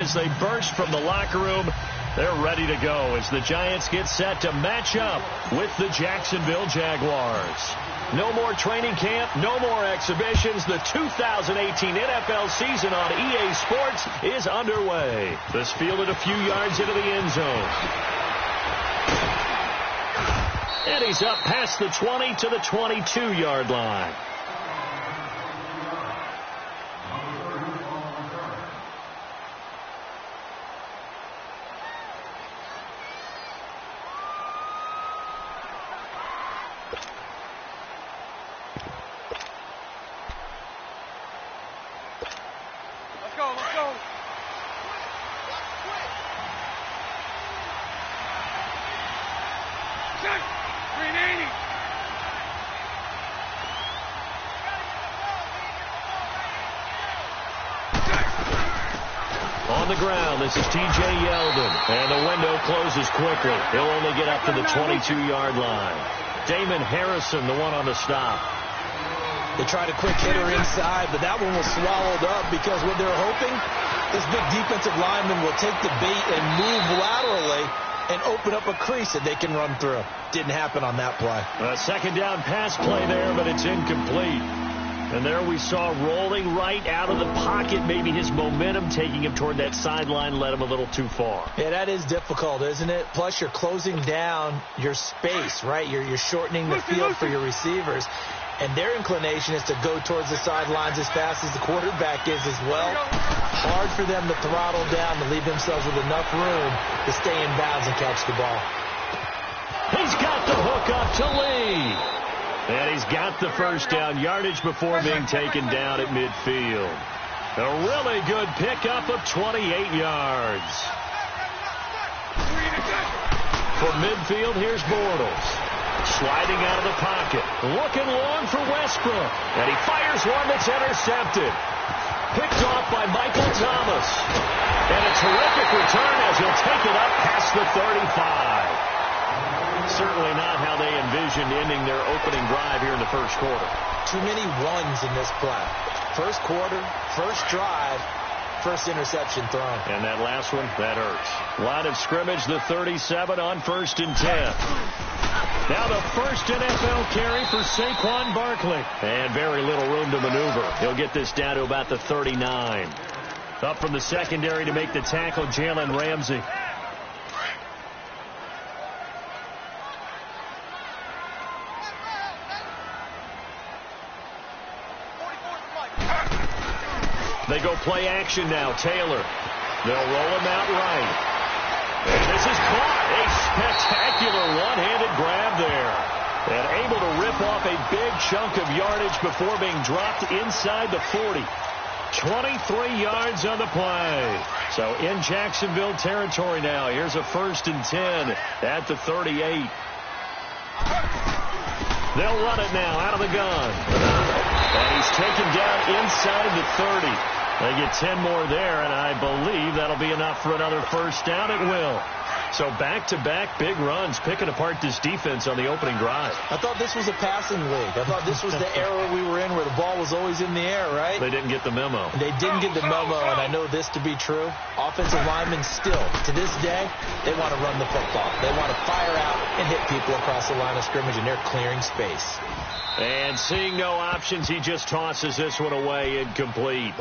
as they burst from the locker room. They're ready to go as the Giants get set to match up with the Jacksonville Jaguars. No more training camp, no more exhibitions. The 2018 NFL season on EA Sports is underway. This fielded a few yards into the end zone. And he's up past the 20 to the 22-yard line. On the ground, this is T.J. Yeldon, and the window closes quickly. He'll only get up to the 22-yard line. Damon Harrison, the one on the stop. They tried a quick hitter inside, but that one was swallowed up because what they're hoping, this big defensive lineman will take the bait and move laterally and open up a crease that they can run through. Didn't happen on that play. A second down pass play there, but it's incomplete. And there we saw rolling right out of the pocket. Maybe his momentum taking him toward that sideline led him a little too far. Yeah, that is difficult, isn't it? Plus, you're closing down your space, right? You're shortening the field for your receivers. And their inclination is to go towards the sidelines as fast as the quarterback is as well. Hard for them to throttle down, to leave themselves with enough room to stay in bounds and catch the ball. He's got the hook up to Lee. And he's got the first down yardage before being taken down at midfield. A really good pickup of 28 yards. From midfield, here's Bortles. Sliding out of the pocket. Looking long for Westbrook. And he fires one that's intercepted. Picked off by Michael Thomas. And a terrific return as he'll take it up past the 35. Certainly not how they envisioned ending their opening drive here in the first quarter. Too many ones in this play. First quarter, first drive, first interception thrown. And that last one, that hurts. Line of scrimmage, the 37 on 1st and 10. Now the first NFL carry for Saquon Barkley. And very little room to maneuver. He'll get this down to about the 39. Up from the secondary to make the tackle, Jalen Ramsey. They go play action now. Taylor. They'll roll him out right. And this is caught. A spectacular one-handed grab there. And able to rip off a big chunk of yardage before being dropped inside the 40. 23 yards on the play. So in Jacksonville territory now. Here's a 1st and 10 at the 38. They'll run it now out of the gun. And he's taken down inside the 30. They get 10 more there, and I believe that'll be enough for another first down. It will. So back-to-back big runs, picking apart this defense on the opening drive. I thought this was a passing league. I thought this was the era we were in where the ball was always in the air, right? They didn't get the memo. They didn't get the memo, and I know this to be true. Offensive linemen still, to this day, they want to run the football. They want to fire out and hit people across the line of scrimmage, and they're clearing space. And seeing no options, he just tosses this one away, incomplete.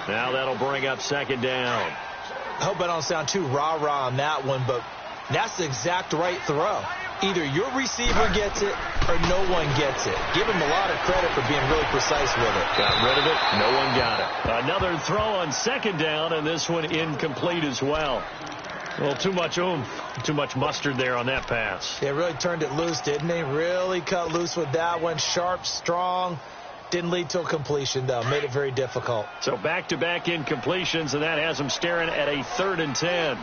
Now that'll bring up second down. I hope I don't sound too rah-rah on that one, but that's the exact right throw. Either your receiver gets it or no one gets it. Give him a lot of credit for being really precise with it. Got rid of it. No one got it. Another throw on second down, and this one incomplete as well. Well, too much oomph, too much mustard there on that pass. They really turned it loose, didn't they? Really cut loose with that one. Sharp, strong. Didn't lead to a completion, though. Made it very difficult. So back-to-back incompletions, and that has them staring at a 3rd and 10.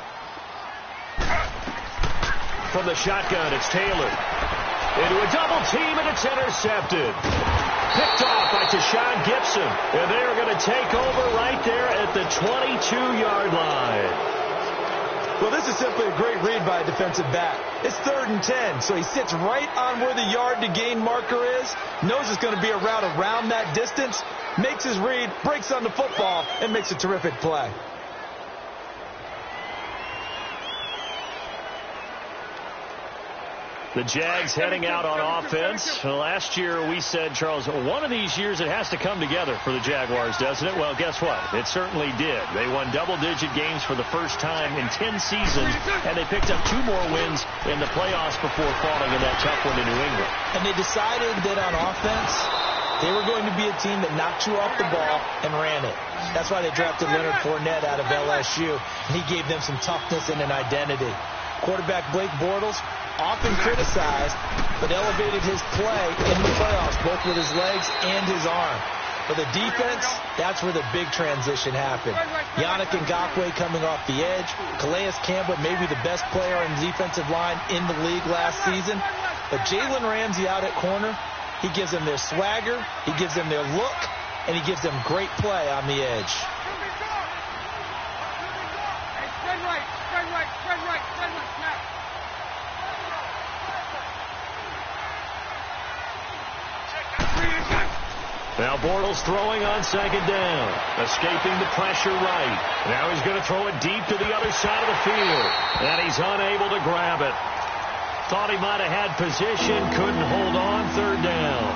From the shotgun, it's Taylor. Into a double team, and it's intercepted. Picked off by Tashawn Gibson. And they're going to take over right there at the 22-yard line. Well, this is simply a great read by a defensive back. It's 3rd and 10, so he sits right on where the yard-to-gain marker is, knows it's going to be a route around that distance, makes his read, breaks on the football, and makes a terrific play. The Jags heading out on offense. Last year we said, Charles, one of these years it has to come together for the Jaguars, doesn't it? Well, guess what? It certainly did. They won double-digit games for the first time in 10 seasons, and they picked up 2 more wins in the playoffs before falling in that tough one to New England. And they decided that on offense, they were going to be a team that knocked you off the ball and ran it. That's why they drafted Leonard Fournette out of LSU, and he gave them some toughness and an identity. Quarterback Blake Bortles, often criticized, but elevated his play in the playoffs, both with his legs and his arm. For the defense, that's where the big transition happened. Yannick Ngakoue coming off the edge. Calais Campbell, maybe the best player on the defensive line in the league last season. But Jalen Ramsey out at corner, he gives them their swagger, he gives them their look, and he gives them great play on the edge. Now Bortles throwing on second down. Escaping the pressure right. Now he's going to throw it deep to the other side of the field. And he's unable to grab it. Thought he might have had position. Couldn't hold on. Third down.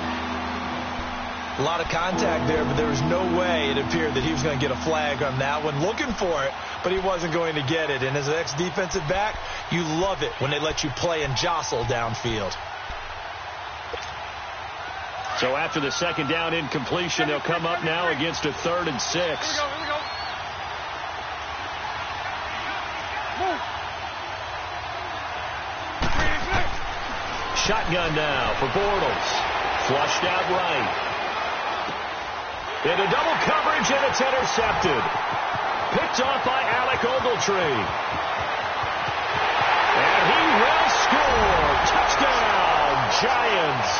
A lot of contact there, but there was no way it appeared that he was going to get a flag on that one. Looking for it, but he wasn't going to get it. And as an ex-defensive back, you love it when they let you play and jostle downfield. So after the second down incompletion, they'll come up now against a 3rd and 6. Here we go. Move. Shotgun now for Bortles. Flushed out right. Into double coverage, and it's intercepted. Picked off by Alec Ogletree. And he will score. Touchdown, Giants.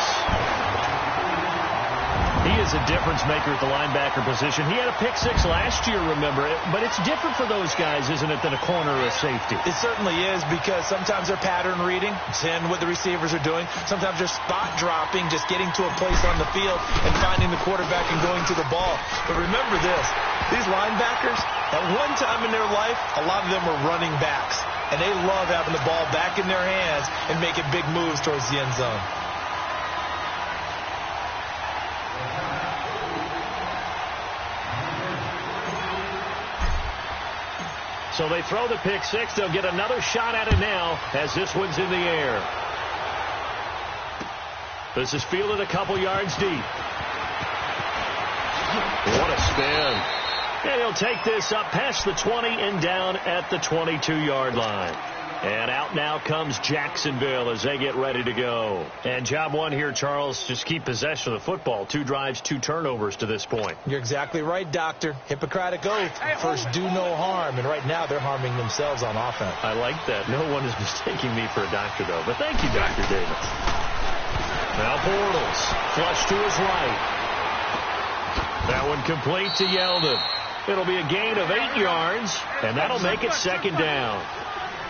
He is a difference maker at the linebacker position. He had a pick 6 last year, remember it. But it's different for those guys, isn't it, than a corner or a safety? It certainly is, because sometimes they're pattern reading, seeing what the receivers are doing. Sometimes they're spot dropping, just getting to a place on the field and finding the quarterback and going to the ball. But remember this, these linebackers, at one time in their life, a lot of them were running backs. And they love having the ball back in their hands and making big moves towards the end zone. So they throw the pick 6. They'll get another shot at it now as this one's in the air. This is fielded a couple yards deep. What a spin. And he'll take this up past the 20 and down at the 22-yard line. And out now comes Jacksonville as they get ready to go. And job one here, Charles, just keep possession of the football. 2 drives, 2 turnovers to this point. You're exactly right, Doctor. Hippocratic oath. First, do no harm. And right now, they're harming themselves on offense. I like that. No one is mistaking me for a doctor, though. But thank you, Dr. Davis. Now Bortles. Flush to his right. That one complete to Yeldon. It'll be a gain of 8 yards, and that'll make it second down.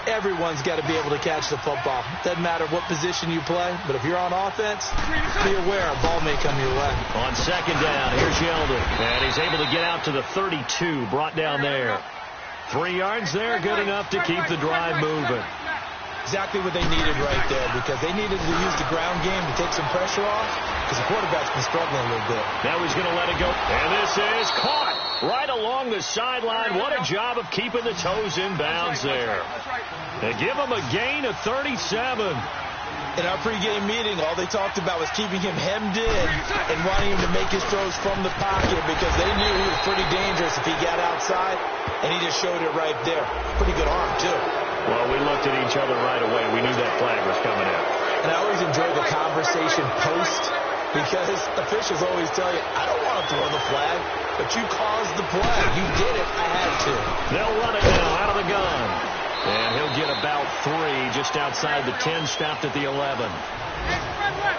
Everyone's got to be able to catch the football. Doesn't matter what position you play, but if you're on offense, be aware a ball may come your way. On second down, here's Yeldon. And he's able to get out to the 32, brought down there. 3 yards there, good enough to keep the drive moving. Exactly what they needed right there, because they needed to use the ground game to take some pressure off, because the quarterback's been struggling a little bit. Now he's going to let it go. And this is caught right along the sideline. What a job of keeping the toes in bounds there. They give him a gain of 37. In our pregame meeting, all they talked about was keeping him hemmed in and wanting him to make his throws from the pocket, because they knew he was pretty dangerous if he got outside, and he just showed it right there. Pretty good arm, too. Well, we looked at each other right away. We knew that flag was coming out. And I always enjoy the conversation post, because officials always tell you, I don't want to throw the flag, but you caused the play. You did it. I had to. They'll run it now out of the gun. And he'll get about 3 just outside the 10, stopped at the 11.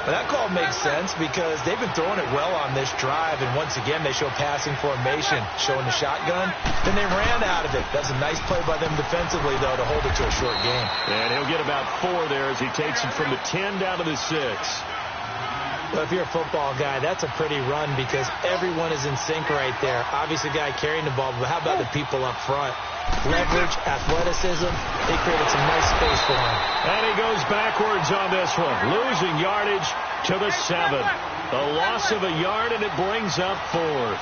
But that call makes sense, because they've been throwing it well on this drive, and once again they show passing formation, showing the shotgun. Then they ran out of it. That's a nice play by them defensively, though, to hold it to a short game. And he'll get about 4 there as he takes it from the 10 down to the 6. Well, if you're a football guy, that's a pretty run because everyone is in sync right there. Obviously, the guy carrying the ball, but how about the people up front? Leverage, athleticism, they created some nice space for him. And he goes backwards on this one, losing yardage to the 7. A loss of a yard, and it brings up 4th.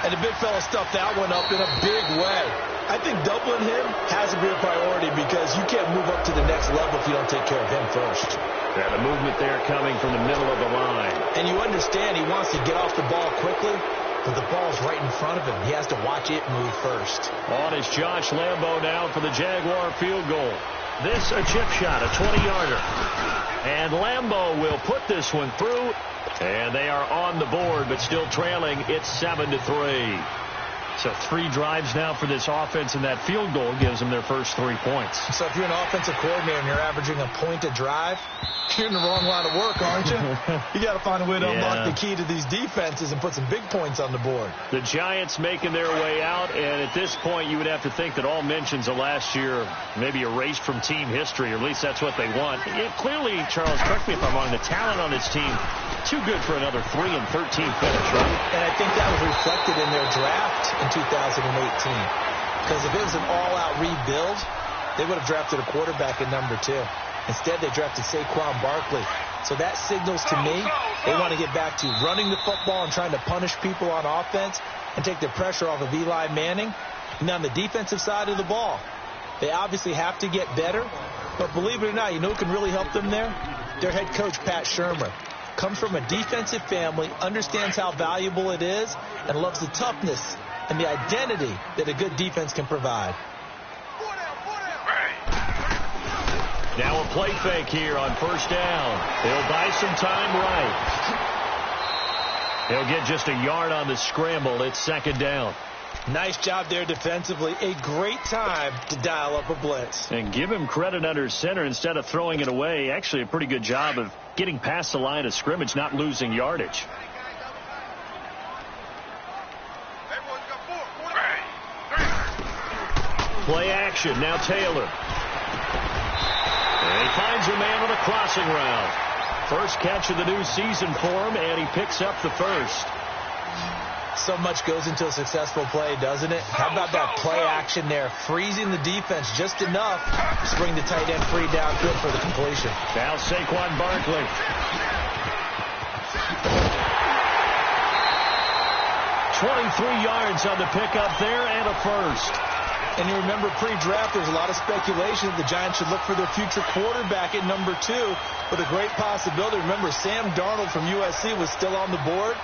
And the big fella stuffed that one up in a big way. I think doubling him has to be a priority because you can't move up to the next level if you don't take care of him first. Yeah, the movement there coming from the middle of the line. And you understand he wants to get off the ball quickly, but the ball's right in front of him. He has to watch it move first. On is Josh Lambo now for the Jaguar field goal. This a chip shot, a 20-yarder. And Lambo will put this one through. And they are on the board, but still trailing. It's 7-3. So 3 drives now for this offense, and that field goal gives them their first 3 points. So if you're an offensive coordinator and you're averaging a point a drive, you're in the wrong line of work, aren't you? You got to find a way to unlock the key to these defenses and put some big points on the board. The Giants making their way out, and at this point you would have to think that all mentions of last year maybe erased from team history, or at least that's what they want. Clearly, Charles, correct me if I'm wrong, the talent on this team, too good for another 3-13 finish, right? And I think that was reflected in their draft in 2018. Because if it was an all-out rebuild, they would have drafted a quarterback at number 2. Instead, they drafted Saquon Barkley. So that signals to me they want to get back to running the football and trying to punish people on offense and take the pressure off of Eli Manning. And on the defensive side of the ball, they obviously have to get better. But believe it or not, you know who can really help them there? Their head coach, Pat Shurmur. Comes from a defensive family, understands how valuable it is, and loves the toughness and the identity that a good defense can provide. Now a play fake here on first down. He'll buy some time right. He'll get just a yard on the scramble. It's 2nd down. Nice job there defensively. A great time to dial up a blitz. And give him credit under center instead of throwing it away. Actually a pretty good job of getting past the line of scrimmage, not losing yardage. Play action. Now Taylor. And he finds a man on a crossing route. First catch of the new season for him, and he picks up the first. So much goes into a successful play, doesn't it? How about that play action there? Freezing the defense just enough to bring the tight end free downfield for the completion. Now Saquon Barkley. $23 yards on the pickup there and a first. And you remember pre-draft, there was a lot of speculation that the Giants should look for their future quarterback at number 2 with a great possibility. Remember, Sam Darnold from USC was still on the board,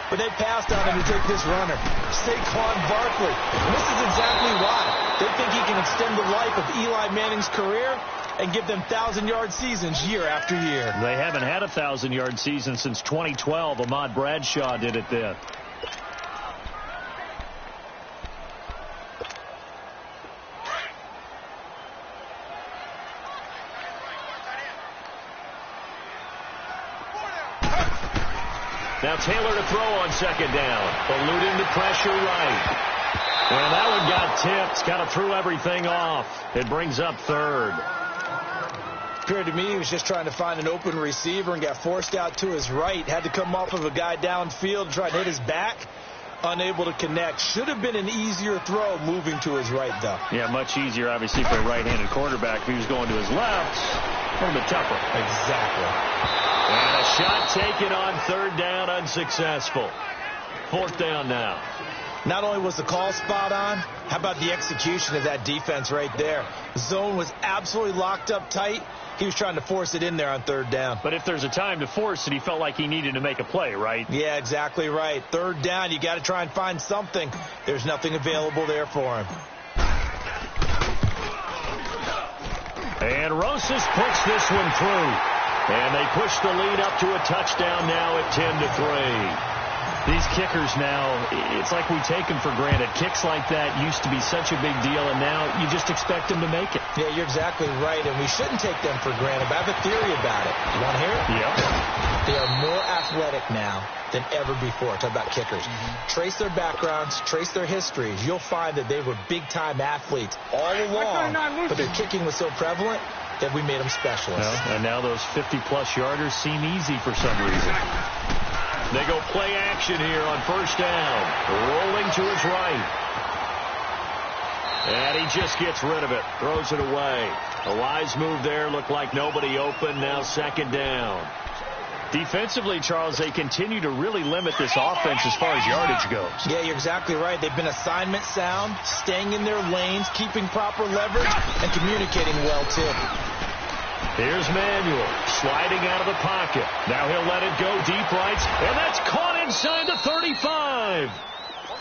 but they passed on him to take this runner, Saquon Barkley. And this is exactly why. They think he can extend the life of Eli Manning's career and give them 1,000-yard seasons year after year. They haven't had a 1,000-yard season since 2012. Ahmad Bradshaw did it then. Now Taylor to throw on 2nd down. Eluding the pressure right. And that one got tipped. Kind of threw everything off. It brings up 3rd. Appeared to me he was just trying to find an open receiver and got forced out to his right. Had to come off of a guy downfield, try to hit his back. Unable to connect. Should have been an easier throw moving to his right, though. Yeah, much easier, obviously, for a right-handed quarterback. If he was going to his left, a little bit tougher. Exactly. And a shot taken on 3rd down, unsuccessful. 4th down now. Not only was the call spot on, how about the execution of that defense right there? The zone was absolutely locked up tight. He was trying to force it in there on 3rd down. But if there's a time to force it, he felt like he needed to make a play, right? Yeah, exactly right. 3rd down, you got to try and find something. There's nothing available there for him. And Rosas puts this one through. And they push the lead up to a touchdown now at 10-3. These kickers now, it's like we take them for granted. Kicks like that used to be such a big deal, and now you just expect them to make it. Yeah, you're exactly right, and we shouldn't take them for granted. But I have a theory about it. You want to hear it? Yeah. They are more athletic now than ever before. Talk about kickers. Trace their backgrounds, trace their histories. You'll find that they were big-time athletes all along, but their kicking was so prevalent, if we made them specialists. Well, and now those 50-plus yarders seem easy for some reason. They go play action here on first down. Rolling to his right. And he just gets rid of it. Throws it away. A wise move there. Looked like nobody open. Now second down. Defensively, Charles, they continue to really limit this offense as far as yardage goes. Yeah, you're exactly right. They've been assignment sound, staying in their lanes, keeping proper leverage, and communicating well, too. Here's Manuel sliding out of the pocket. Now he'll let it go deep right, and that's caught inside the 35.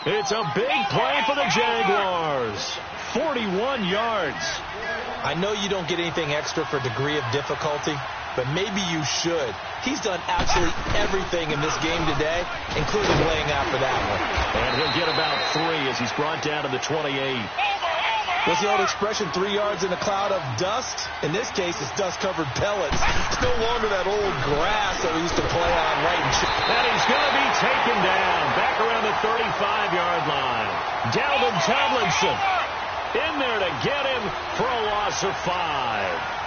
It's a big play for the Jaguars. 41 yards. I know you don't get anything extra for degree of difficulty, but maybe you should. He's done absolutely everything in this game today, including laying out for that one. And he'll get about 3 as he's brought down to the 28. What's the old expression, 3 yards in a cloud of dust? In this case, it's dust-covered pellets. It's no longer that old grass that we used to play on right and And he's going to be taken down back around the 35-yard line. Dalvin Tomlinson in there to get him for a loss of 5.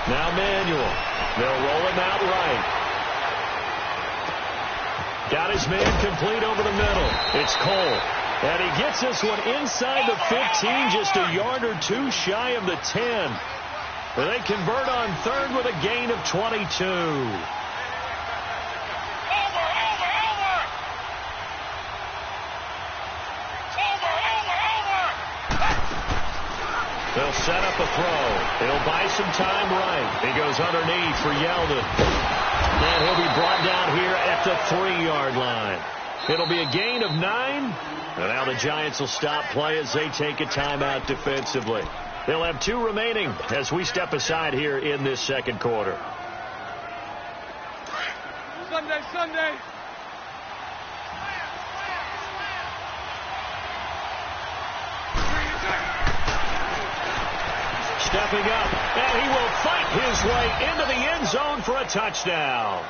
Now Manuel. They'll roll him out right. Got his man complete over the middle. It's Cole. And he gets this one inside the 15, just a yard or 2 shy of the 10. They convert on third with a gain of 22. They'll set up a throw. He'll buy some time right. He goes underneath for Yeldon. And he'll be brought down here at the 3-yard line. It'll be a gain of 9. And now the Giants will stop play as they take a timeout defensively. They'll have 2 remaining as we step aside here in this second quarter. Sunday. Stepping up, and he will fight his way into the end zone for a touchdown.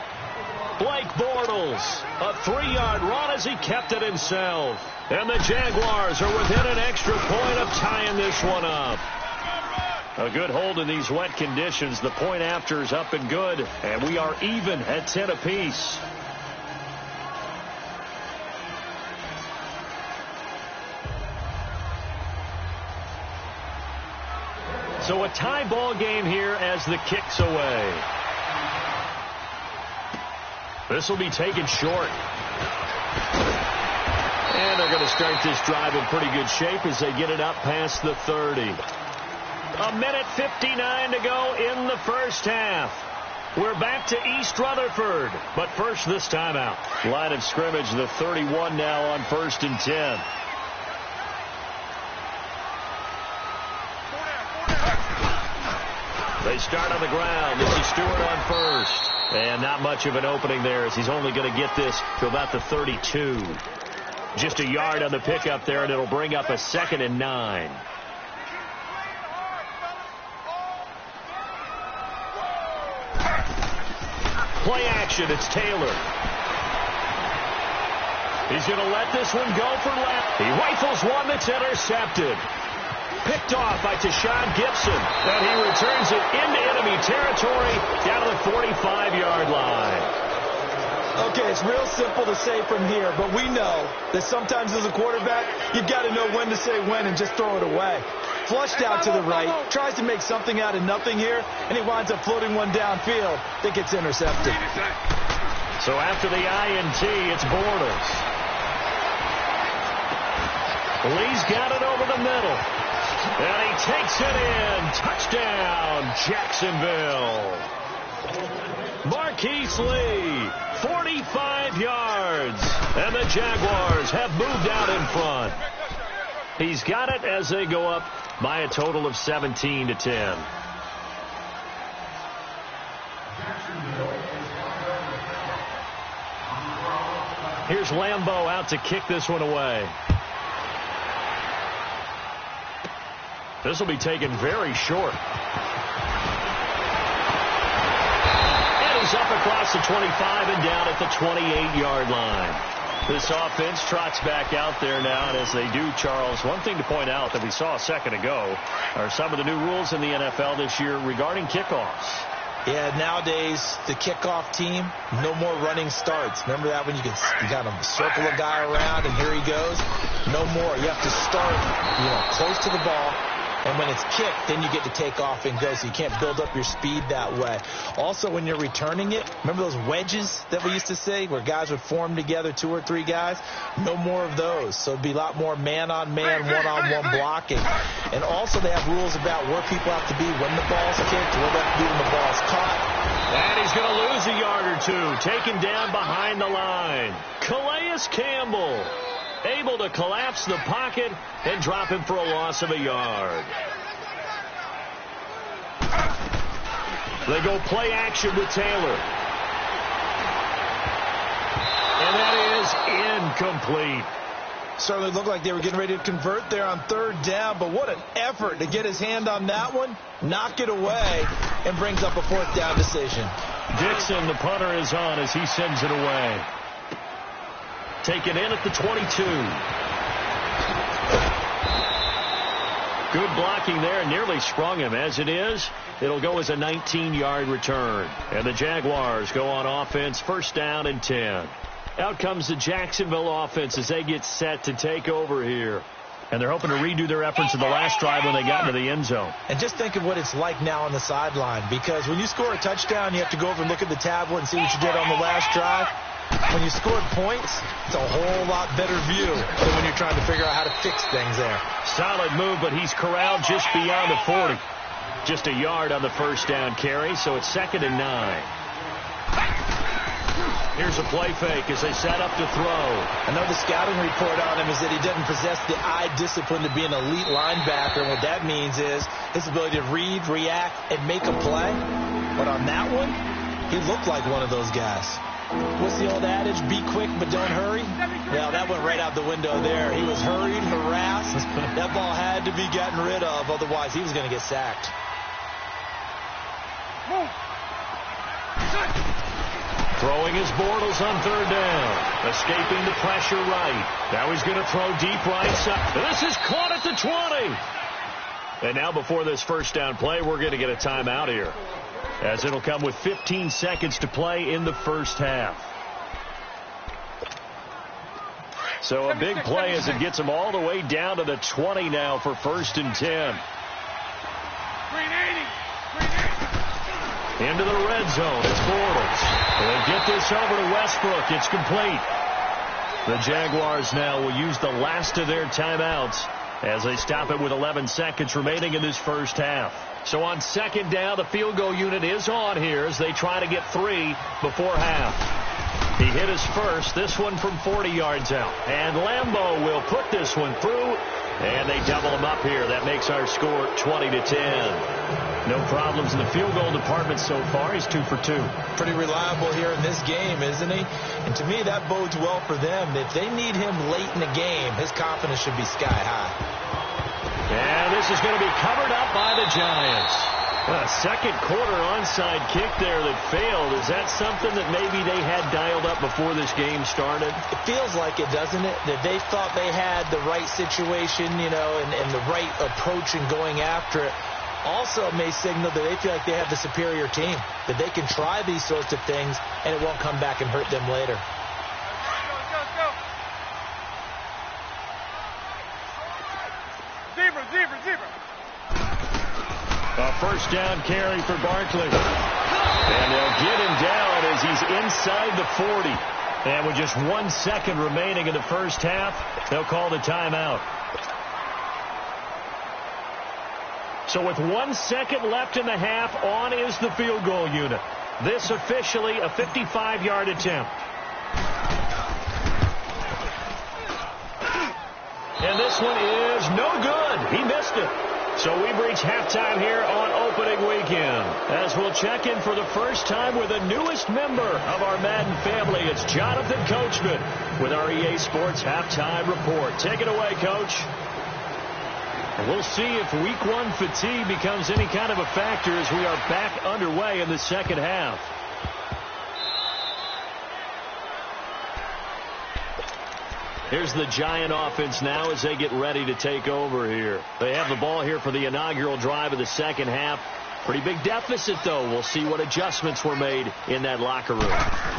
Blake Bortles, a 3-yard run as he kept it himself. And the Jaguars are within an extra point of tying this one up. A good hold in these wet conditions. The point after is up and good, and we are even at 10 apiece. So a tie ball game here as the kick's away. This will be taken short. And they're going to start this drive in pretty good shape as they get it up past the 30. A minute 59 to go in the first half. We're back to East Rutherford. But first, this timeout. Line of scrimmage, the 31 now on 1st and 10. They start on the ground. This is Stewart on first. And not much of an opening there as he's only going to get this to about the 32. Just a yard on the pickup there, and it'll bring up a 2nd and 9. Play action. It's Taylor. He's going to let this one go for left. He rifles one that's intercepted. Picked off by Tashawn Gibson. And he returns it into enemy territory down to the 45-yard line. Okay, it's real simple to say from here, but we know that sometimes as a quarterback, you've got to know when to say when and just throw it away. Flushed out to the right, tries to make something out of nothing here, and he winds up floating one downfield that gets intercepted. So after the INT, it's Bortles. Lee's got it over the middle. And he takes it in. Touchdown, Jacksonville. Marquise Lee, 45 yards. And the Jaguars have moved out in front. He's got it as they go up by a total of 17 to 10. Here's Lambeau out to kick this one away. This will be taken very short. And he's up across the 25 and down at the 28-yard line. This offense trots back out there now, and as they do, Charles, one thing to point out that we saw a second ago are some of the new rules in the NFL this year regarding kickoffs. Yeah, nowadays, the kickoff team, no more running starts. Remember that when you kind of circle a guy around and here he goes? No more. You have to start, close to the ball. And when it's kicked, then you get to take off and go, so you can't build up your speed that way. Also, when you're returning it, remember those wedges that we used to say where guys would form together, 2 or 3 guys? No more of those. So it'd be a lot more man-on-man, one-on-one blocking. And also they have rules about where people have to be when the ball's kicked, where they have to be when the ball's caught. And he's going to lose a yard or 2, taken down behind the line. Calais Campbell able to collapse the pocket and drop him for a loss of a yard. They go play action with Taylor. And that is incomplete. Certainly looked like they were getting ready to convert there on 3rd down, but what an effort to get his hand on that one, knock it away, and brings up a 4th down decision. Dixon, the punter, is on as he sends it away. Taken in at the 22. Good blocking there, nearly sprung him. As it is, it'll go as a 19-yard return. And the Jaguars go on offense, 1st down and 10. Out comes the Jacksonville offense as they get set to take over here. And they're hoping to redo their efforts in the last drive when they got into the end zone. And just think of what it's like now on the sideline, because when you score a touchdown, you have to go over and look at the tablet and see what you did on the last drive. When you scored points, it's a whole lot better view than when you're trying to figure out how to fix things there. Solid move, but he's corralled just beyond the 40. Just a yard on the 1st down carry, so it's 2nd and 9. Here's a play fake as they set up to throw. I know the scouting report on him is that he doesn't possess the eye discipline to be an elite linebacker. What that means is his ability to read, react, and make a play. But on that one, he looked like one of those guys. What's the old adage? Be quick, but don't hurry. Well, that went right out the window there. He was hurried, harassed. That ball had to be gotten rid of. Otherwise, he was going to get sacked. Throwing his Bortles on 3rd down. Escaping the pressure right. Now he's going to throw deep right side. This is caught at the 20. And now before this 1st down play, we're going to get a timeout here, as it'll come with 15 seconds to play in the 1st half. So a big play as it gets them all the way down to the 20 now for 1st and 10. Into the red zone. It's Bortles. They get this over to Westbrook. It's complete. The Jaguars now will use the last of their timeouts as they stop it with 11 seconds remaining in this 1st half. So on 2nd down, the field goal unit is on here as they try to get 3 before half. He hit his first, this one from 40 yards out. And Lambeau will put this one through, and they double him up here. That makes our score 20-10. No problems in the field goal department so far. He's 2 for 2. Pretty reliable here in this game, isn't he? And to me, that bodes well for them. If they need him late in the game, his confidence should be sky high. And this is going to be covered up by the Giants. A 2nd quarter onside kick there that failed. Is that something that maybe they had dialed up before this game started? It feels like it, doesn't it? That they thought they had the right situation, and the right approach in going after it. Also may signal that they feel like they have the superior team, that they can try these sorts of things and it won't come back and hurt them later. Zebra. A 1st down carry for Barkley. And they'll get him down as he's inside the 40. And with just 1 second remaining in the 1st half, they'll call the timeout. So with 1 second left in the half, on is the field goal unit. This officially a 55-yard attempt. And this one is no good. He missed it. So we've reached halftime here on opening weekend, as we'll check in for the first time with the newest member of our Madden family. It's Jonathan Coachman with our EA Sports Halftime Report. Take it away, Coach. We'll see if week 1 fatigue becomes any kind of a factor as we are back underway in the 2nd half. Here's the Giant offense now as they get ready to take over here. They have the ball here for the inaugural drive of the second half. Pretty big deficit, though. We'll see what adjustments were made in that locker room.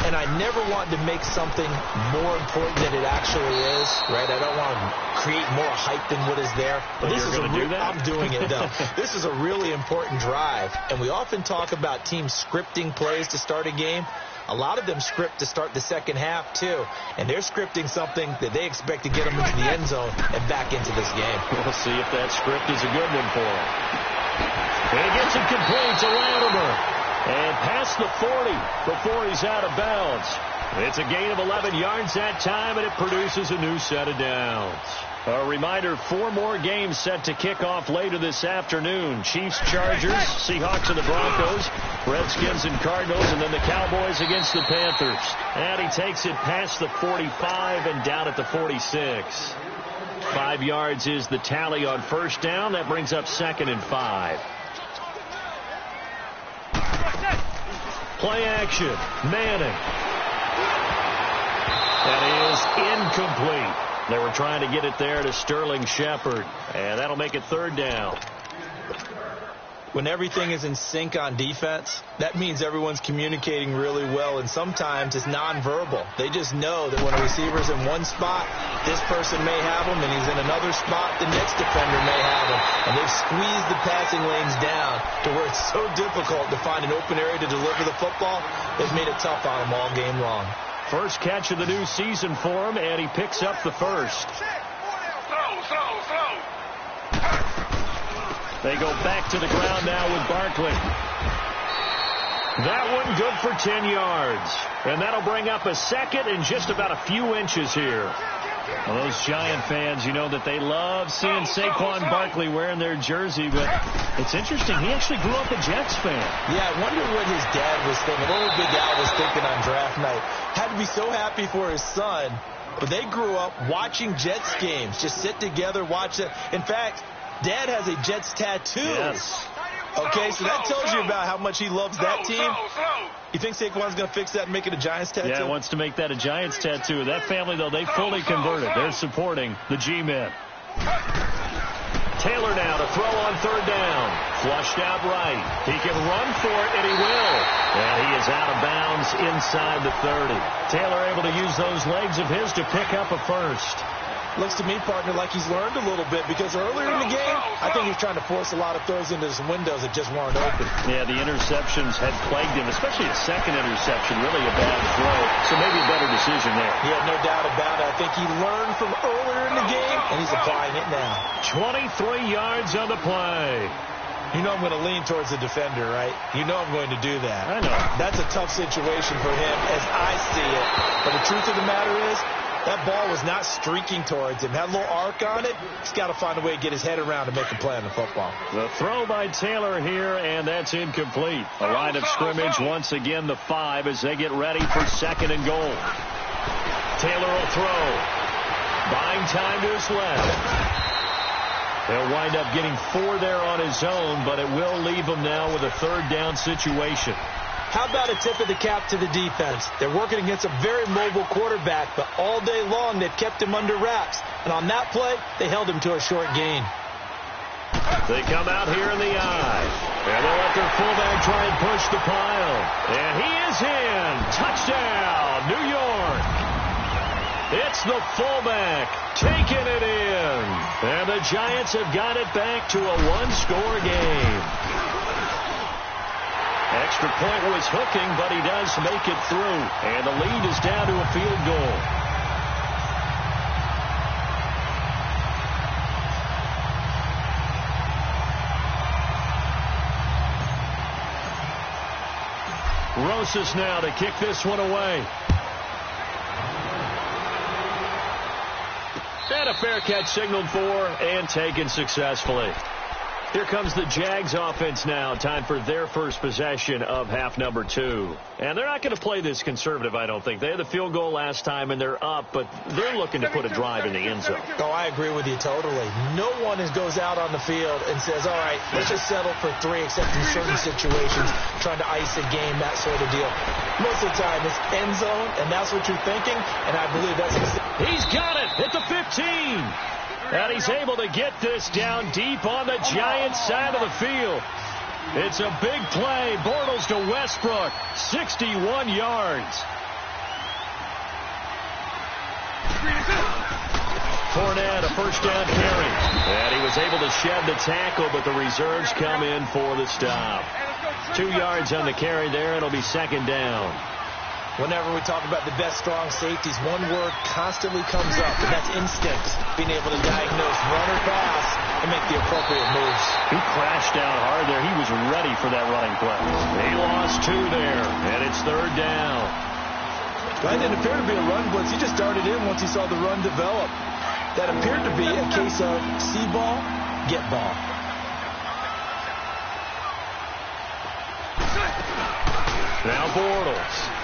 And I never want to make something more important than it actually is, right? I don't want to create more hype than what is there. But this is I'm doing it, though. This is a really important drive. And we often talk about teams scripting plays to start a game. A lot of them script to start the second half, too. And they're scripting something that they expect to get them into the end zone and back into this game. We'll see if that script is a good one for them. He gets it complete to Latimer. And past the 40 before he's out of bounds. It's a gain of 11 yards that time, and it produces a new set of downs. A reminder, 4 more games set to kick off later this afternoon. Chiefs, Chargers, Seahawks, and the Broncos, Redskins and Cardinals, and then the Cowboys against the Panthers. And he takes it past the 45 and down at the 46. 5 yards is the tally on first down. That brings up 2nd and 5. Play action. Manning. That is incomplete. They were trying to get it there to Sterling Shepard. And that'll make it 3rd down. When everything is in sync on defense, that means everyone's communicating really well, and sometimes it's nonverbal. They just know that when a receiver's in one spot, this person may have him, and he's in another spot, the next defender may have him. And they've squeezed the passing lanes down to where it's so difficult to find an open area to deliver the football. They've made it tough on him all game long. First catch of the new season for him, and he picks up the first. They go back to the ground now with Barkley. That one good for 10 yards. And that'll bring up a second and just about a few inches here. Well, those Giant fans, you know that they love seeing Saquon Barkley wearing their jersey, but it's interesting. He actually grew up a Jets fan. Yeah, I wonder what his dad was thinking. What old Big Al was thinking on draft night. Had to be so happy for his son. But they grew up watching Jets games. Just sit together, watch it. In fact, Dad has a Jets tattoo. Yes. Okay, so that tells you about how much he loves that team. You think Saquon's going to fix that and make it a Giants tattoo? Yeah, he wants to make that a Giants tattoo. That family, though, they fully converted. They're supporting the G-men. Taylor now to throw on 3rd down. Flushed out right. He can run for it, and he will. And he is out of bounds inside the 30. Taylor able to use those legs of his to pick up a first. Looks to me, partner, like he's learned a little bit, because earlier in the game, I think he was trying to force a lot of throws into some windows that just weren't open. Yeah, the interceptions had plagued him, especially a second interception, really a bad throw. So maybe a better decision there. Yeah, no doubt about it. I think he learned from earlier in the game, and he's applying it now. 23 yards on the play. You know I'm going to lean towards the defender, right? You know I'm going to do that. I know. That's a tough situation for him as I see it. But the truth of the matter is, that ball was not streaking towards him. Had a little arc on it. He's got to find a way to get his head around to make a play on the football. The throw by Taylor here, and that's incomplete. A line of scrimmage once again, the 5, as they get ready for 2nd and goal. Taylor will throw. Buying time to his left. He'll wind up getting 4 there on his own, but it will leave him now with a 3rd down situation. How about a tip of the cap to the defense? They're working against a very mobile quarterback, but all day long they've kept him under wraps. And on that play, they held him to a short gain. They come out here in the eye. And they'll let their fullback try and push the pile. And he is in. Touchdown, New York. It's the fullback taking it in. And the Giants have got it back to a 1-score game. Extra point was hooking, but he does make it through. And the lead is down to a field goal. Rosas now to kick this one away. And a fair catch signaled for and taken successfully. Here comes the Jags offense now. Time for their first possession of half number 2. And they're not going to play this conservative, I don't think. They had the field goal last time, and they're up, but they're looking to put a drive in the end zone. Oh, I agree with you totally. No one goes out on the field and says, all right, let's just settle for 3, except in certain situations, trying to ice a game, that sort of deal. Most of the time, it's end zone, and that's what you're thinking, and I believe that's He's got it at the 15. And he's able to get this down deep on the Giants side of the field. It's a big play. Bortles to Westbrook, 61 yards. Fournette, a first down carry. And he was able to shed the tackle, but the reserves come in for the stop. 2 yards on the carry there. It'll be second down. Whenever we talk about the best strong safeties, one word constantly comes up, and that's instinct. Being able to diagnose run or pass and make the appropriate moves. He crashed down hard there. He was ready for that running play. He lost 2 there, and it's third down. That didn't appear to be a run blitz. He just darted in once he saw the run develop. That appeared to be a case of see ball, get ball. Now Bortles.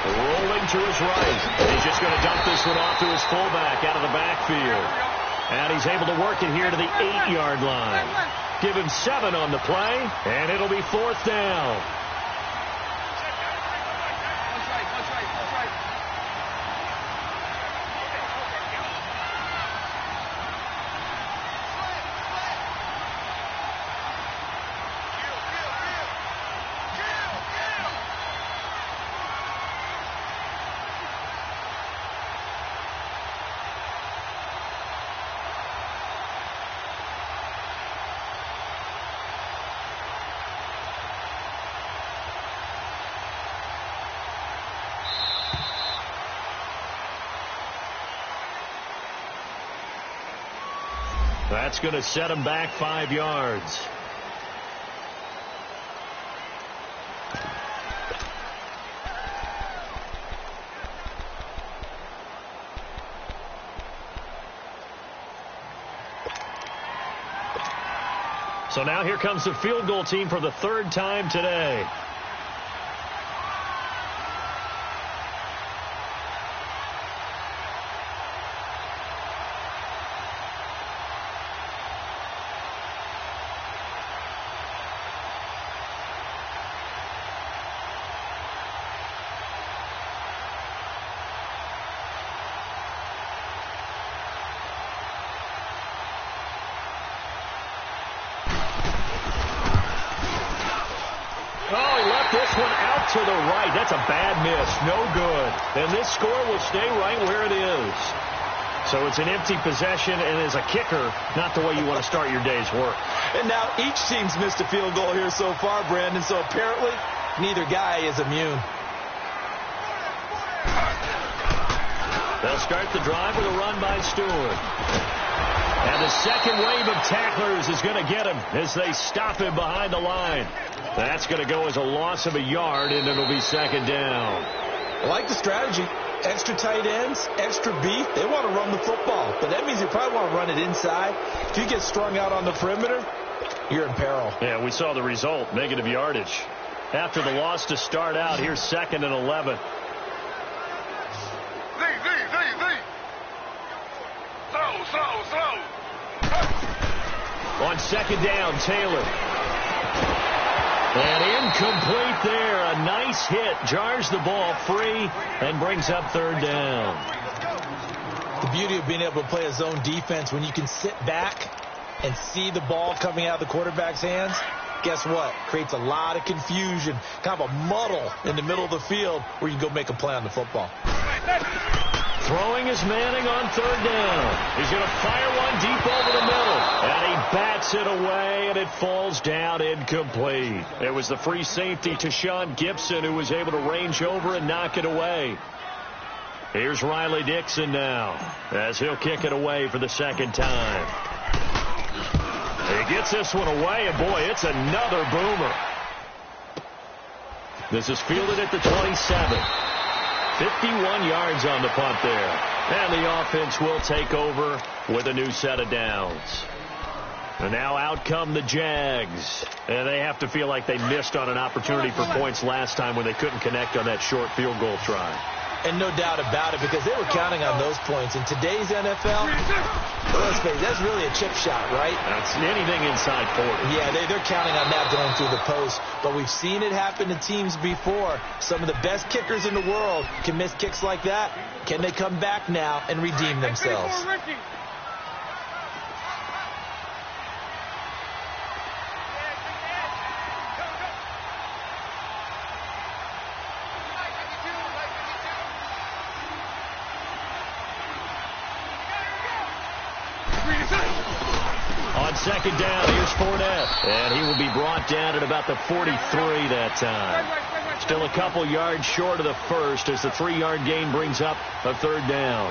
Rolling to his right. He's just going to dump this one off to his fullback out of the backfield. And he's able to work it here to the 8-yard line. Give him 7 on the play, and it'll be fourth down. That's going to set him back 5 yards. So now here comes the field goal team for the 3rd time today. This one out to the right. That's a bad miss. No good. And this score will stay right where it is. So it's an empty possession, and as a kicker, not the way you want to start your day's work. And now each team's missed a field goal here so far, Brandon, so apparently neither guy is immune. They'll start the drive with a run by Stewart. And the second wave of tacklers is going to get him as they stop him behind the line. That's going to go as a loss of a yard, and it'll be second down. I like the strategy. Extra tight ends, extra beef. They want to run the football, but that means you probably want to run it inside. If you get strung out on the perimeter, you're in peril. Yeah, we saw the result, negative yardage. After the loss to start out, here's 2nd and 11. On second down, Taylor. And incomplete there. A nice hit. Jars the ball free and brings up 3rd down. The beauty of being able to play a zone defense when you can sit back and see the ball coming out of the quarterback's hands, guess what? Creates a lot of confusion, kind of a muddle in the middle of the field where you can go make a play on the football. Throwing is Manning on 3rd down. He's going to fire one deep over the middle. And he bats it away, and it falls down incomplete. It was the free safety to Sean Gibson who was able to range over and knock it away. Here's Riley Dixon now as he'll kick it away for the 2nd time. He gets this one away, and boy, it's another boomer. This is fielded at the 27. 51 yards on the punt there. And the offense will take over with a new set of downs. And now out come the Jags. And they have to feel like they missed on an opportunity for points last time when they couldn't connect on that short field goal try. And no doubt about it, because they were counting on those points. In today's NFL, let's face it, that's really a chip shot, right? That's anything inside 40. Yeah, they're counting on that going through the post. But we've seen it happen to teams before. Some of the best kickers in the world can miss kicks like that. Can they come back now and redeem themselves? On second down, here's Fournette. And he will be brought down at about the 43 that time. Still a couple yards short of the first as the 3-yard gain brings up a third down.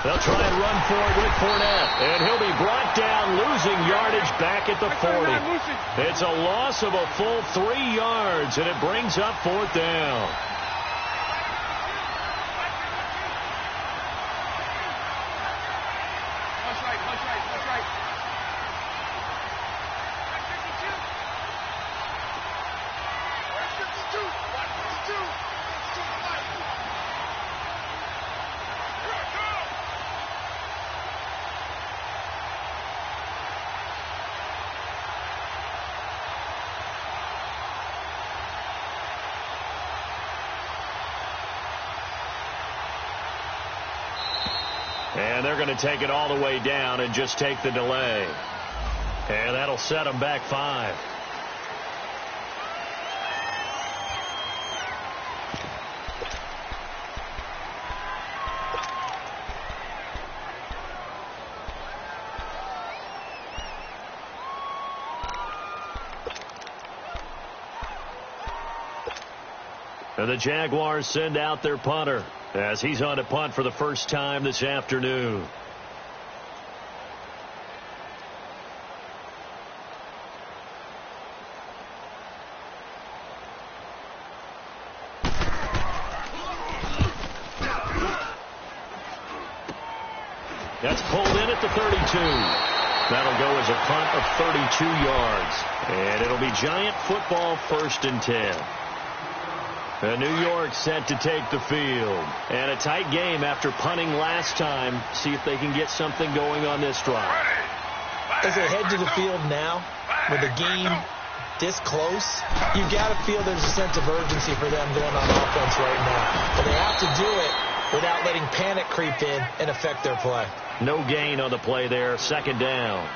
They'll try and run for it with Fournette. And he'll be brought down, losing yardage back at the 40. It's a loss of a full 3 yards, and it brings up fourth down. And they're going to take it all the way down and just take the delay. And that'll set them back 5. And the Jaguars send out their punter as he's on to punt for the first time this afternoon. That's pulled in at the 32. That'll go as a punt of 32 yards. And it'll be Giant football, 1st and 10. New York set to take the field. And a tight game after punting last time. See if they can get something going on this drive. As they head to the field now, with the game this close, you've got to feel there's a sense of urgency for them going on offense right now. But they have to do it without letting panic creep in and affect their play. No gain on the play there. 2nd down.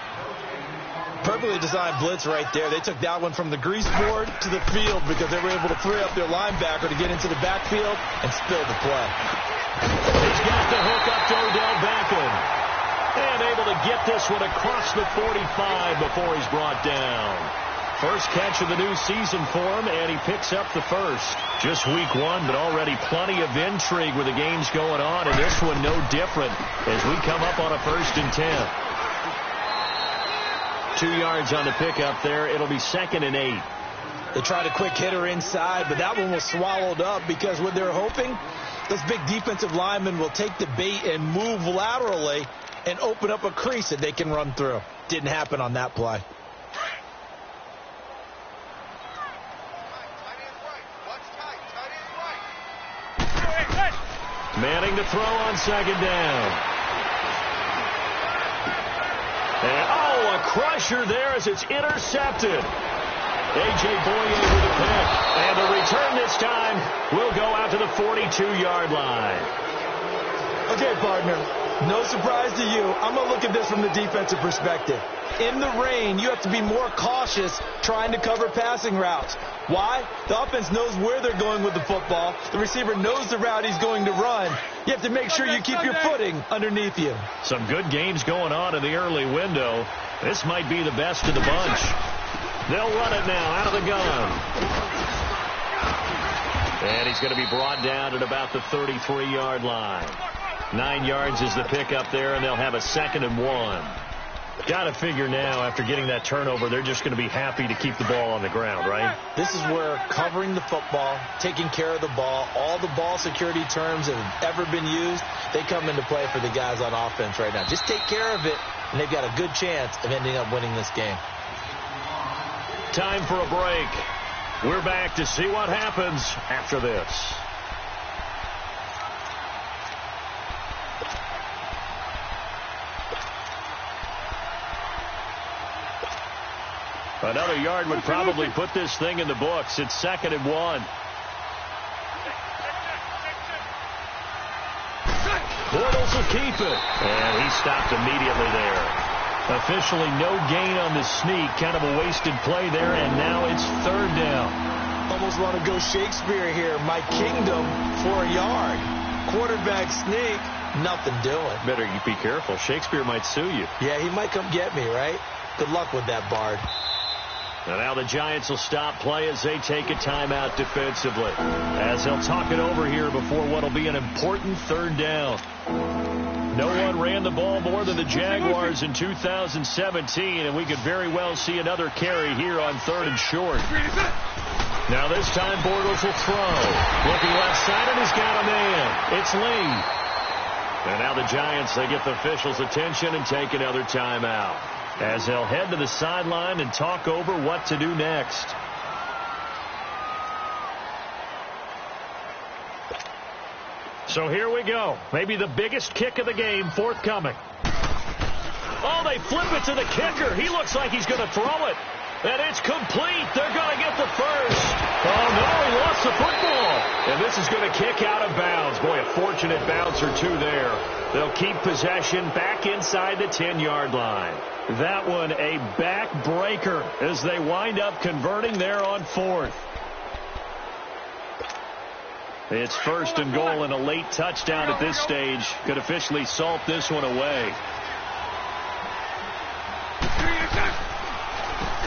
Perfectly designed blitz right there. They took that one from the grease board to the field because they were able to free up their linebacker to get into the backfield and spill the play. He's got the hook up to Odell Beckham. And able to get this one across the 45 before he's brought down. First catch of the new season for him, and he picks up the first. Just week 1, but already plenty of intrigue with the games going on, and this one no different as we come up on a 1st and 10. 2 yards on the pickup there. It'll be 2nd and 8. They tried a quick hitter inside, but that one was swallowed up because what they're hoping, those big defensive linemen will take the bait and move laterally and open up a crease that they can run through. Didn't happen on that play. Manning to throw on 2nd down. And, a crusher there as it's intercepted. A.J. Boye with a pick. And the return this time will go out to the 42-yard line. Okay, partner, no surprise to you. I'm going to look at this from the defensive perspective. In the rain, you have to be more cautious trying to cover passing routes. Why? The offense knows where they're going with the football. The receiver knows the route he's going to run. You have to make sure you keep your footing underneath you. Some good games going on in the early window. This might be the best of the bunch. They'll run it now out of the gun. And he's going to be brought down at about the 33-yard line. 9 yards is the pickup there, and they'll have a 2nd and 1. Got to figure now, after getting that turnover, they're just going to be happy to keep the ball on the ground, right? This is where covering the football, taking care of the ball, all the ball security terms that have ever been used, they come into play for the guys on offense right now. Just take care of it and they've got a good chance of ending up winning this game. Time for a break. We're back to see what happens after this. Another yard would probably put this thing in the books. It's 2nd and 1. Bortles will keep it. And he stopped immediately there. Officially no gain on the sneak. Kind of a wasted play there, and now it's 3rd down. Almost want to go Shakespeare here. My kingdom for a yard. Quarterback sneak, nothing doing. Better be careful. Shakespeare might sue you. Yeah, he might come get me, right? Good luck with that, Bard. And now the Giants will stop play as they take a timeout defensively. As they'll talk it over here before what will be an important 3rd down. No one ran the ball more than the Jaguars in 2017, and we could very well see another carry here on 3rd and short. Now this time Bortles will throw. Looking left side, and he's got a man. It's Lee. And now the Giants, they get the officials' attention and take another timeout, as they'll head to the sideline and talk over what to do next. So here we go. Maybe the biggest kick of the game forthcoming. Oh, they flip it to the kicker. He looks like he's going to throw it. And it's complete. They're going to get the first. Oh, no, he lost the football. And this is going to kick out of bounds. Boy, a fortunate bounce or two there. They'll keep possession back inside the 10-yard line. That one a backbreaker as they wind up converting there on 4th. It's 1st and goal, and a late touchdown at this stage could officially salt this one away.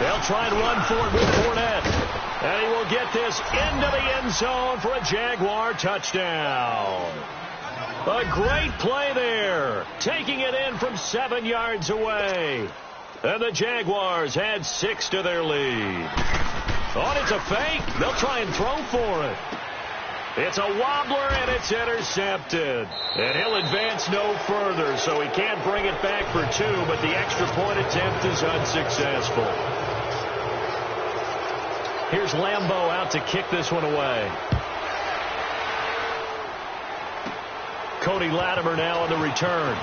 They'll try and run for it with Fournette. And he will get this into the end zone for a Jaguar touchdown. A great play there, taking it in from 7 yards away. And the Jaguars add 6 to their lead. Oh, it's a fake. They'll try and throw for it. It's a wobbler, and it's intercepted. And he'll advance no further, so he can't bring it back for 2, but the extra point attempt is unsuccessful. Here's Lambeau out to kick this one away. Cody Latimer now on the return.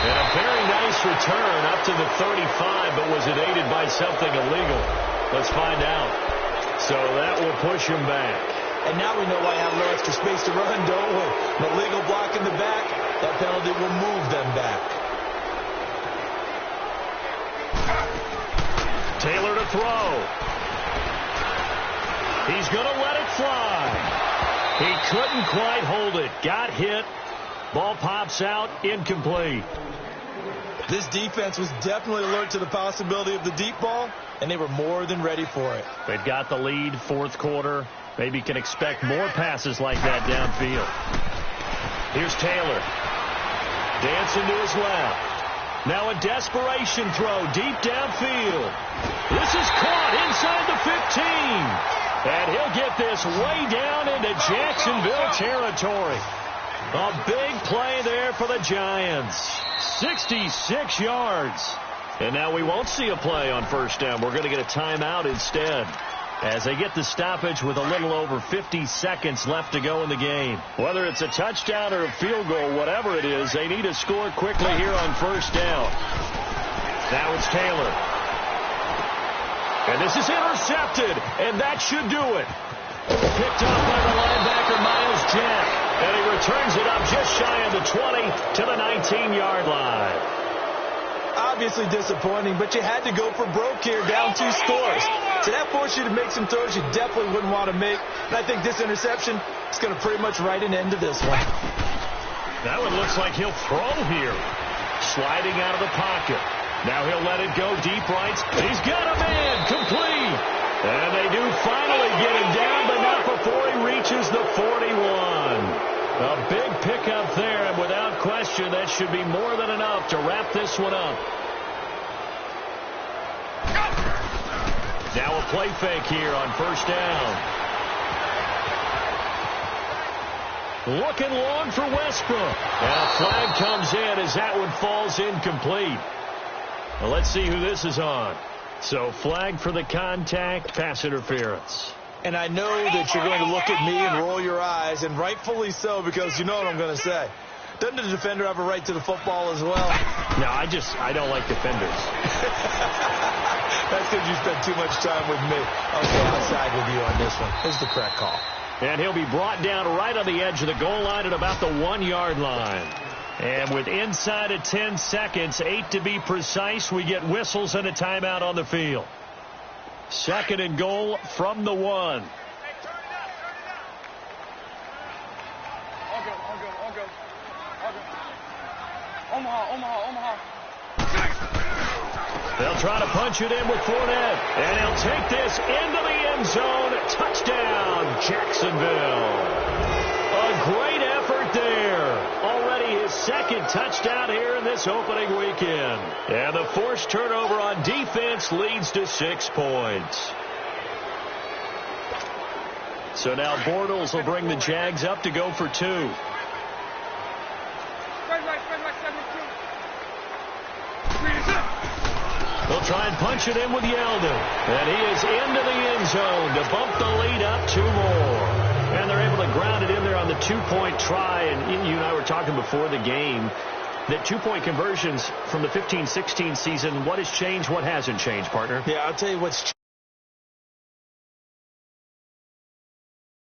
And a very nice return up to the 35, but was it aided by something illegal? Let's find out. So that will push him back. And now we know why I have no extra space to run, don't we? An illegal block in the back, that penalty will move them back. Taylor to throw. He's going to let it fly. He couldn't quite hold it. Got hit. Ball pops out. Incomplete. This defense was definitely alert to the possibility of the deep ball, and they were more than ready for it. They've got the lead, 4th quarter. Maybe can expect more passes like that downfield. Here's Taylor. Dancing to his left. Now a desperation throw deep downfield. This is caught inside the 15. And he'll get this way down into Jacksonville territory. A big play there for the Giants. 66 yards. And now we won't see a play on 1st down. We're going to get a timeout instead, as they get the stoppage with a little over 50 seconds left to go in the game. Whether it's a touchdown or a field goal, whatever it is, they need to score quickly here on 1st down. Now it's Taylor. And this is intercepted, and that should do it. Picked up by the linebacker, Miles Jack. And he returns it up just shy of the 20 to the 19-yard line. Obviously disappointing, but you had to go for broke here, down 2 scores. So that forced you to make some throws you definitely wouldn't want to make. And I think this interception is going to pretty much write an end to this one. That one looks like he'll throw here. Sliding out of the pocket. Now he'll let it go deep right. He's got a man, complete. And they do finally get him down, but not before he reaches the 41. A big pickup there, and without question, that should be more than enough to wrap this one up. Now a play fake here on 1st down. Looking long for Westbrook. And a flag comes in as that one falls incomplete. Well, let's see who this is on. So flag for the contact, pass interference. And I know that you're going to look at me and roll your eyes, and rightfully so, because you know what I'm going to say. Doesn't the defender have a right to the football as well? No, I don't like defenders. That's because you spent too much time with me. Okay, I'll side with you on this one. This is the correct call. And he'll be brought down right on the edge of the goal line at about the 1-yard line. And with inside of 10 seconds, 8 to be precise, we get whistles and a timeout on the field. 2nd and goal from the 1. Omaha. They'll try to punch it in with Fournette. And he'll take this into the end zone. Touchdown, Jacksonville. A great effort there. Already his 2nd touchdown here in this opening weekend. And the forced turnover on defense leads to 6 points. So now Bortles will bring the Jags up to go for 2. They'll try and punch it in with Yeldon. And he is into the end zone to bump the lead up 2 more. And they're able to ground it in there on the 2-point try. And you and I were talking before the game that 2-point conversions from the 15-16 season, what has changed, what hasn't changed, partner? Yeah, I'll tell you what's changed.